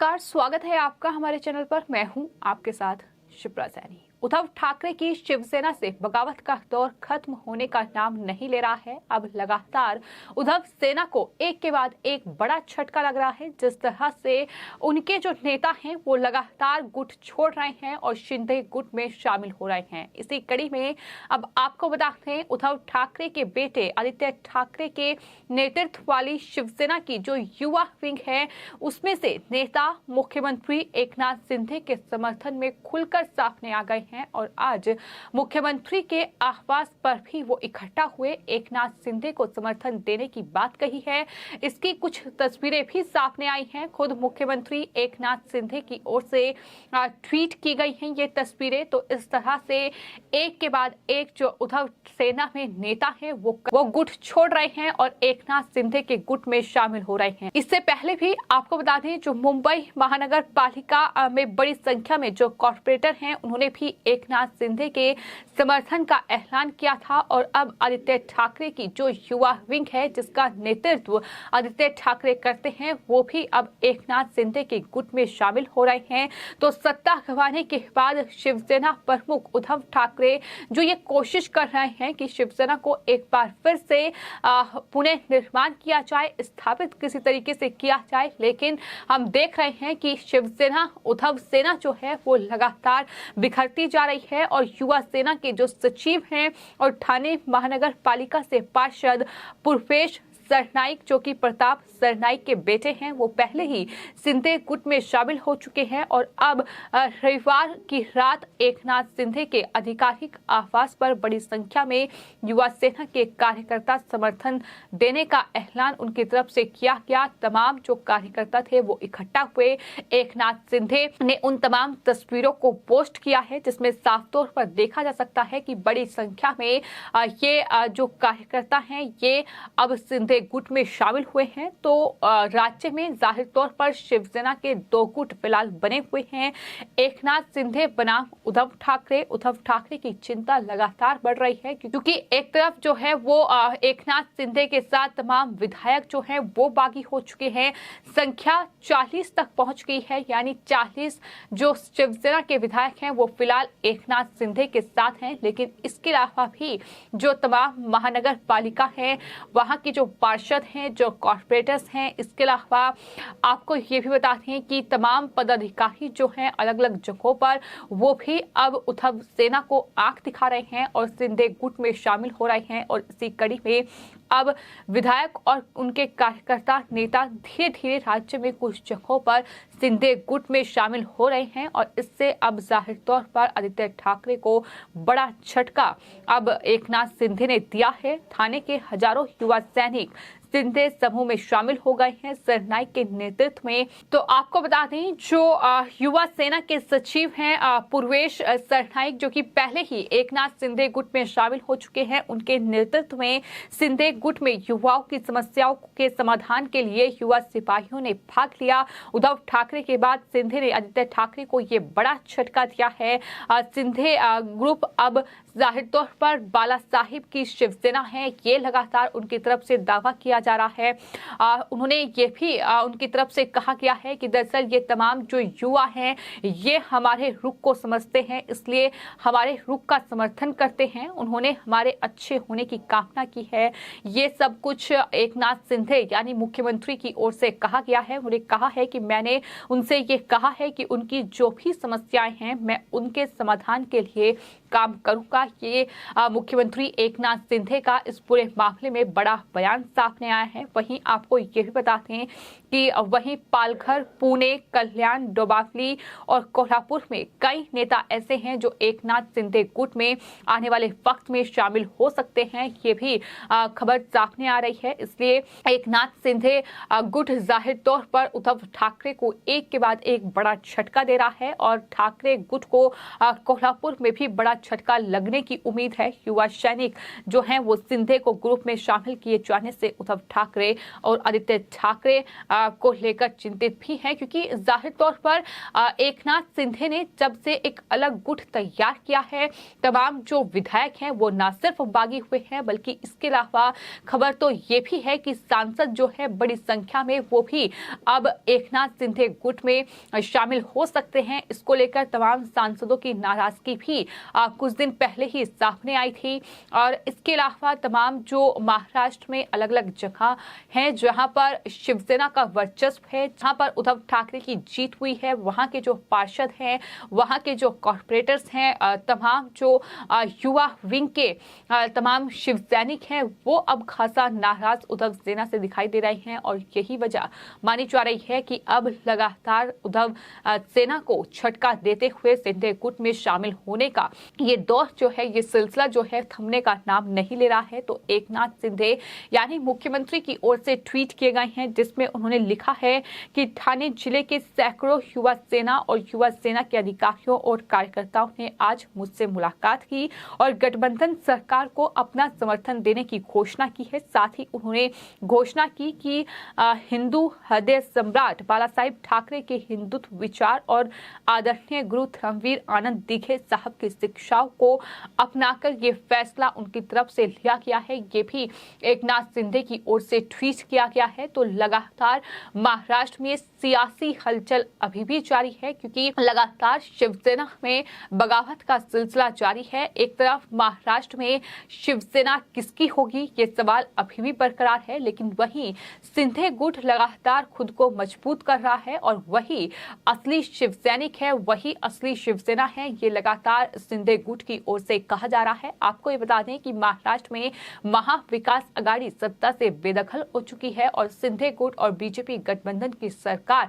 नमस्कार, स्वागत है आपका हमारे चैनल पर। मैं हूं आपके साथ शिप्रा सैनी। उद्धव ठाकरे की शिवसेना से बगावत का दौर खत्म होने का नाम नहीं ले रहा है। अब लगातार उद्धव सेना को एक के बाद एक बड़ा झटका लग रहा है। जिस तरह से उनके जो नेता हैं वो लगातार गुट छोड़ रहे हैं और शिंदे गुट में शामिल हो रहे हैं। इसी कड़ी में अब आपको बताते हैं, उद्धव ठाकरे के बेटे आदित्य ठाकरे के नेतृत्व वाली शिवसेना की जो युवा विंग है उसमें से नेता मुख्यमंत्री एकनाथ शिंदे के समर्थन में खुलकर सामने आ गए हैं और आज मुख्यमंत्री के आवास पर भी वो इकट्ठा हुए एकनाथ शिंदे को समर्थन देने की बात कही है। इसकी कुछ तस्वीरें भी सामने आई हैं। खुद मुख्यमंत्री एकनाथ शिंदे की ओर से ट्वीट की गई हैं ये तस्वीरें। तो इस तरह से एक के बाद एक जो उद्धव सेना में नेता है वो गुट छोड़ रहे हैं और एकनाथ शिंदे के गुट में शामिल हो रहे हैं। इससे पहले भी आपको बता दें, जो मुंबई महानगर पालिका में बड़ी संख्या में जो कॉर्पोरेटर हैं उन्होंने भी एकनाथ शिंदे के समर्थन का ऐलान किया था। और अब आदित्य ठाकरे की जो युवा विंग है जिसका नेतृत्व आदित्य ठाकरे करते हैं वो भी अब एकनाथ शिंदे के गुट में शामिल हो रहे हैं। तो सत्ता गंवाने के बाद शिवसेना प्रमुख उद्धव ठाकरे जो ये कोशिश कर रहे हैं कि शिवसेना को एक बार फिर से पुनर्निर्माण किया जाए, स्थापित किसी तरीके से किया जाए, लेकिन हम देख रहे हैं कि शिवसेना उद्धव सेना जो है वो लगातार बिखरती जा रही है। और युवा सेना के जो सचिव हैं और ठाणे महानगर पालिका से पार्षद पूर्वेश सरनाइक जो कि प्रताप सरनाइक के बेटे हैं वो पहले ही शिंदे गुट में शामिल हो चुके हैं। और अब रविवार की रात एकनाथ शिंदे के आधिकारिक आवास पर बड़ी संख्या में युवा सेना के कार्यकर्ता समर्थन देने का ऐलान उनकी तरफ से किया गया। तमाम जो कार्यकर्ता थे वो इकट्ठा हुए। एकनाथ शिंदे ने उन तमाम तस्वीरों को पोस्ट किया है जिसमें साफ तौर पर देखा जा सकता है कि बड़ी संख्या में ये जो कार्यकर्ता हैं ये अब शिंदे गुट में शामिल हुए हैं। तो राज्य में जाहिर तौर पर शिवसेना के दो गुट फिलहाल बने हुए हैं, एकनाथ शिंदे बनाम उद्धव ठाकरे की चिंता लगातार बढ़ रही है क्योंकि एक तरफ जो है वो एकनाथ शिंदे के साथ तमाम विधायक जो हैं वो बागी हो चुके हैं। संख्या 40 तक पहुंच गई है, यानी 40 जो शिवसेना के विधायक हैं वो फिलहाल एकनाथ शिंदे के साथ हैं। लेकिन इसके अलावा भी जो तमाम महानगर पालिका है वहां की जो पार्षद हैं, जो कॉर्पोरेटर्स हैं, इसके अलावा आपको ये भी बताते हैं कि तमाम पदाधिकारी जो हैं अलग अलग जगहों पर वो भी अब उद्धव सेना को आंख दिखा रहे हैं और शिंदे गुट में शामिल हो रहे हैं। और इसी कड़ी में अब विधायक और उनके कार्यकर्ता नेता धीरे धीरे राज्य में कुछ जगहों पर शिंदे गुट में शामिल हो रहे हैं। और इससे अब जाहिर तौर पर आदित्य ठाकरे को बड़ा झटका अब एकनाथ शिंदे ने दिया है। थाने के हजारों युवा सैनिक शिंदे समूह में शामिल हो गए हैं सरनाइक के नेतृत्व में। तो आपको बता दें, जो युवा सेना के सचिव हैं पूर्वेश सरनाइक जो कि पहले ही एकनाथ शिंदे गुट में शामिल हो चुके हैं, उनके नेतृत्व में शिंदे गुट में युवाओं की समस्याओं के समाधान के लिए युवा सिपाहियों ने भाग लिया। उद्धव ठाकरे के बाद शिंदे ने आदित्य ठाकरे को ये बड़ा झटका दिया है। शिंदे ग्रुप अब जाहिर तौर पर बाला साहिब की शिवसेना है, ये लगातार उनकी तरफ से दावा किया जा रहा है। उन्होंने ये भी उनकी तरफ से कहा गया है कि दरअसल ये तमाम जो युवा हैं ये हमारे रुख को समझते हैं, इसलिए हमारे रुख का समर्थन करते हैं। उन्होंने हमारे अच्छे होने की कामना की है। ये सब कुछ एकनाथ शिंदे यानी मुख्यमंत्री की ओर से कहा गया है। उन्होंने कहा है कि मैंने उनसे ये कहा है कि उनकी जो भी समस्याएं हैं मैं उनके समाधान के लिए काम करूंगा। ये मुख्यमंत्री एकनाथ शिंदे का इस पूरे मामले में बड़ा बयान सामने आया है। वहीं आपको ये भी बताते हैं कि वहीं पालघर, पुणे, कल्याण, डोंबिवली और कोल्हापुर में कई नेता ऐसे हैं जो एकनाथ शिंदे गुट में आने वाले वक्त में शामिल हो सकते हैं। ये भी खबर सामने आ रही है। इसलिए एकनाथ शिंदे गुट जाहिर तौर पर उद्धव ठाकरे को एक के बाद एक बड़ा झटका दे रहा है और ठाकरे गुट को कोल्हापुर में भी बड़ा झटका लगने की उम्मीद है। युवा सैनिक जो हैं वो शिंदे को ग्रुप में शामिल किए जाने से उद्धव ठाकरे और आदित्य ठाकरे को लेकर चिंतित भी हैं, क्योंकि जाहिर तौर पर एकनाथ शिंदे ने जब से एक अलग गुट तैयार किया है, तमाम जो विधायक हैं वो न सिर्फ बागी हुए हैं, बल्कि इसके अलावा खबर तो ये भी है कि सांसद जो है बड़ी संख्या में वो भी अब एकनाथ शिंदे गुट में शामिल हो सकते हैं। इसको लेकर तमाम सांसदों की नाराजगी भी कुछ दिन पहले ही सामने आई थी। और इसके अलावा तमाम जो महाराष्ट्र में अलग अलग जगह हैं जहां पर शिवसेना का वर्चस्व है, जहां पर उद्धव ठाकरे की जीत हुई है, वहां के जो पार्षद हैं, वहां के जो कॉर्पोरेटर्स हैं, तमाम जो युवा विंग के तमाम शिव सैनिक हैं, वो अब खासा नाराज उद्धव सेना से दिखाई दे रहे हैं। और यही वजह मानी जा रही है कि अब लगातार उद्धव सेना को झटका देते हुए शिंदे गुट में शामिल होने का ये दौर जो है, ये सिलसिला जो है थमने का नाम नहीं ले रहा है। तो एकनाथ शिंदे यानी मुख्यमंत्री की ओर से ट्वीट किए गए हैं, जिसमें उन्होंने लिखा है कि ठाणे जिले के सैकड़ों युवा सेना और युवा सेना के अधिकारियों और कार्यकर्ताओं ने आज मुझसे मुलाकात की और गठबंधन सरकार को अपना समर्थन देने की घोषणा की है। साथ ही उन्होंने घोषणा की कि हिंदू हृदय सम्राट बाला साहेब ठाकरे के हिंदुत्व विचार और आदरणीय गुरु धर्मवीर आनंद दीघे साहब की शिक्षाओं को अपनाकर ये फैसला उनकी तरफ से लिया गया है। ये भी एकनाथ शिंदे की ओर से ट्वीट किया गया है। तो लगातार महाराष्ट्र में सियासी हलचल अभी भी जारी है, क्योंकि लगातार शिवसेना में बगावत का सिलसिला जारी है। एक तरफ महाराष्ट्र में शिवसेना किसकी होगी ये सवाल अभी भी बरकरार है, लेकिन वहीं शिंदे गुट लगातार खुद को मजबूत कर रहा है और वही असली शिव सैनिक है, वही असली शिवसेना है, ये लगातार शिंदे गुट की ओर से कहा जा रहा है। आपको ये बता दें कि महाराष्ट्र में महाविकास आघाड़ी सत्ता से बेदखल हो चुकी है और शिंदे गुट और बीजेपी गठबंधन की सरकार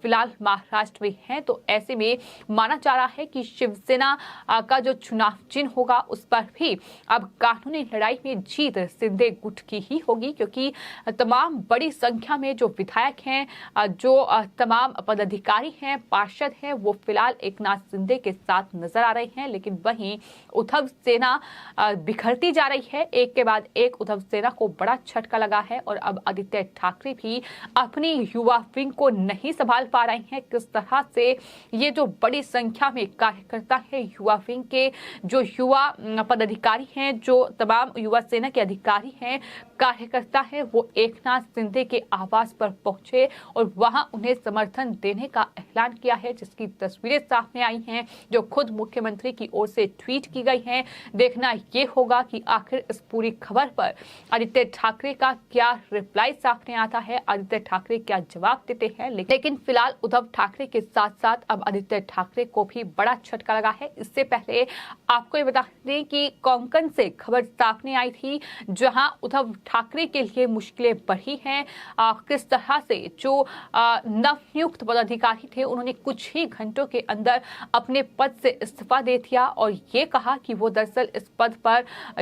फिलहाल महाराष्ट्र में है। तो ऐसे में माना जा रहा है कि शिवसेना का जो चुनाव चिन्ह होगा उस पर भी अब कानूनी लड़ाई में जीत शिंदे गुट की ही होगी, क्योंकि तमाम बड़ी संख्या में जो विधायक हैं, जो तमाम पदाधिकारी हैं, पार्षद हैं, वो फिलहाल एकनाथ शिंदे के साथ नजर आ रहे हैं। लेकिन वहीं उद्धव सेना बिखरती जा रही है, एक के बाद एक उद्धव सेना को बड़ा झटका लगा है और अब आदित्य ठाकरे भी अपनी युवा विंग को नहीं संभाल पा रहे हैं। किस तरह से ये जो बड़ी संख्या में कार्यकर्ता है युवा विंग के, जो युवा पदाधिकारी हैं, जो तमाम युवा सेना के अधिकारी हैं, कार्यकर्ता हैं, वो एकनाथ शिंदे के आवास पर पहुंचे और वहां उन्हें समर्थन देने का ऐलान किया है, जिसकी तस्वीरें सामने आई हैं, जो खुद मुख्यमंत्री की ओर से ट्वीट की गई हैं। देखना ये होगा कि आखिर इस पूरी खबर पर आदित्य ठाकरे का क्या रिप्लाई सामने आता है, आदित्य ठाकरे क्या जवाब देते हैं। लेकिन फिलहाल उद्धव ठाकरे के साथ साथ अब आदित्य ठाकरे को भी बड़ा झटका लगा है। इससे पहले आपको ये बता दें कि कोंकण से खबर सामने आई थी, जहां उद्धव ठाकरे के लिए मुश्किलें बढ़ी हैं। किस तरह से जो नवनियुक्त पदाधिकारी थे उन्होंने कुछ ही घंटों के अंदर अपने पद से इस्तीफा दे दिया और ये कहा कि वो दरअसल इस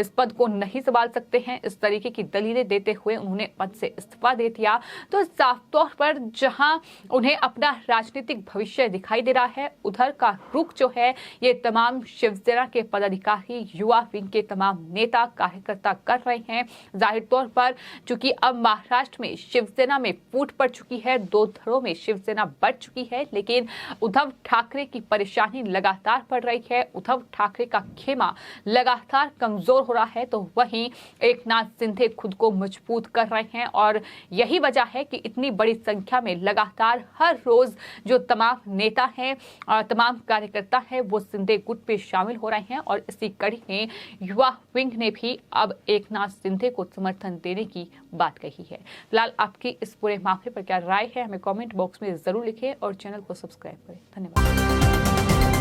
पद को नहीं संभाल सकते हैं। इस तरीके की दलीलें देते हुए उन्होंने पद से इस्तीफा दे दिया। तो साफ तौर पर जहां उन्हें अपना राजनीतिक भविष्य दिखाई दे रहा है, उधर का रुख जो है ये तमाम शिवसेना के पदाधिकारी, युवा विंग के तमाम नेता कार्यकर्ता कर रहे हैं। जाहिर तौर पर चूंकि अब महाराष्ट्र में शिवसेना में फूट पड़ चुकी है, दो धड़ों में शिवसेना बढ़ चुकी है, लेकिन उद्धव ठाकरे की परेशानी लगातार बढ़ रही है, उद्धव ठाकरे का खेमा लगातार कमजोर हो रहा है। तो वहीं एकनाथ शिंदे खुद को मजबूत कर रहे हैं और यही वजह है कि इतनी बड़ी संख्या में लगातार हर रोज जो तमाम नेता हैं और तमाम कार्यकर्ता हैं वो शिंदे गुट पे शामिल हो रहे हैं। और इसी कड़ी में युवा विंग ने भी अब एकनाथ शिंदे को समर्थन देने की बात कही है। फिलहाल आपकी इस पूरे मामले पर क्या राय है, हमें कमेंट बॉक्स में जरूर लिखें और चैनल को सब्सक्राइब करें। धन्यवाद।